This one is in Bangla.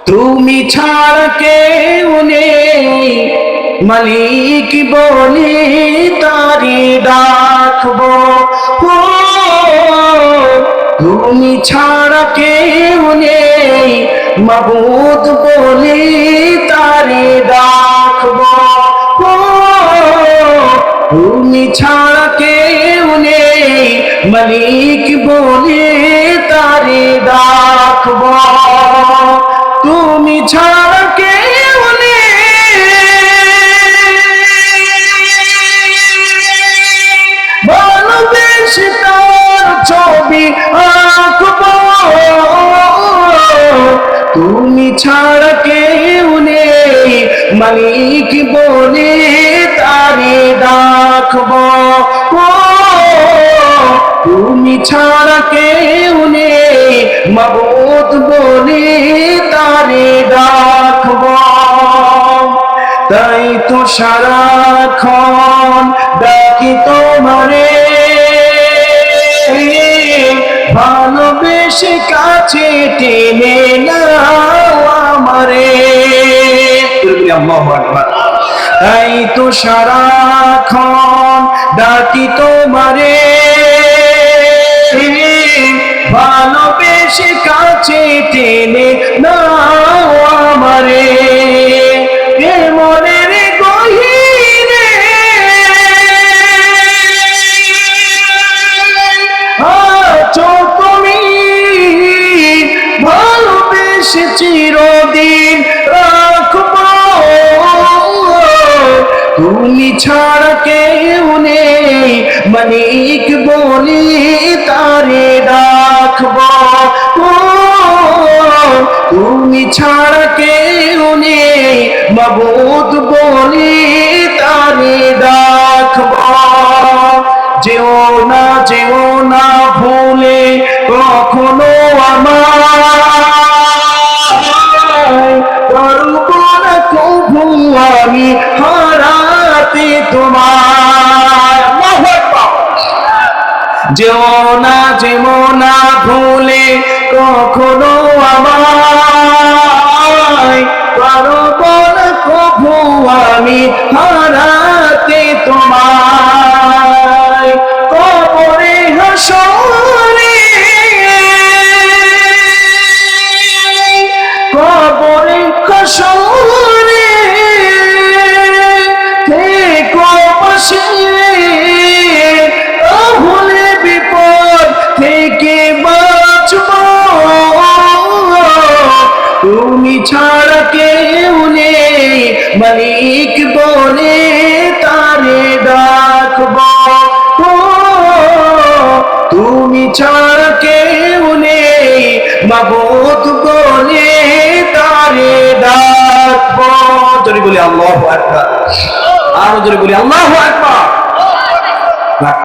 তুমি ছাড়া কেউ নেই, মালিক বলে তারি ডাকবো। ও তুমি ছাড়া কেউ নেই, মাবুদ বলে তারি ডাকবো। ও তুমি ছাড়া কেউ নেই, মালিক বলে তারি ডাকবো। তুমি ছাড়া কেউ নেই, ভালোবেসে তার ছবি আঁকবো। তুমি ছাড়া কেউ নেই, মালিক বলে তারে ডাকবো। তুমি ছাড়া কেউ নেই, মাবুদ বলে তারে ডাকবো। তাই তো সারাক্ষণ ডাকি তোমারে, ভালোবেসে কাছে টেনে নাও আমারে। আল্লাহু আকবার। তাই তো সারাক্ষণ ডাকি তোমারে, ভালোবেসে কাছে টেনে নাও আমারে। মনের গহীনে আছো তুমি, ভালোবেসে চিরদিন রাখবো। তুমি ছাড়া কেউ নেই, মালিক বলে তারে ডাকবো। তুমি ছাড়া কেউ নেই, মাবুদ বলে তারে ডাকবো। যেও না ভুলে কখনো আমায়, পারবো না কভু আমি হারাতে তোমায়। যেও না ভুলে কখনো আমায়, পারবো না কভু আমি হারাতে তোমায়। কবরে হাসরে, কবরে হাসরে থেকো পাশে, তাহলে বিপদ থেকে বাঁচবো। তুমি ছাড়া কেউ নেই, মালিক বলে তারে ডাকবো। তুমি ছাড়া কেউ নেই, মাবুদ বলে তারে ডাকবো। জোরে বলি আল্লাহু আকবার, আরো জোরে বলি আল্লাহু আকবার।